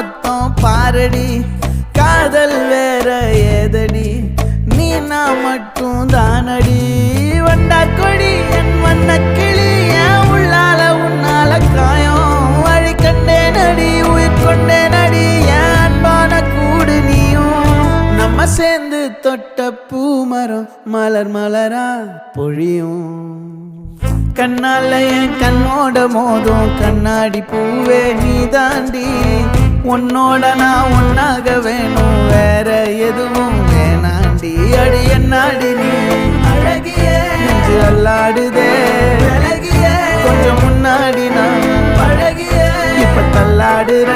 மொத்தம் பாரடி காதல் வேற ஏதடி நீ நான் மட்டும் தானடி வண்டா கொடி என் வண்ண கிளி என் உள்ளால உன்னால காயம் வழி கண்டே நடி உயிர் கொண்டே நடி என் அன்பான கூடு நீயும் நம்ம சேர்ந்து தொட்ட பூமரம் மலர் மலரா பொழியும் கண்ணால என் கண்ணோட மோதும் கண்ணாடி பூவே நீ தாண்டி உன்னோட நான் ஒன்னாக வேணும் வேற எதுவும் வேணாண்டி அடி என்னாடி நீ அழகிய நெஞ்சு அல்லாடுதே அழகிய கொஞ்சம் முன்னாடி நான் அழகிய இப்ப தள்ளாடுற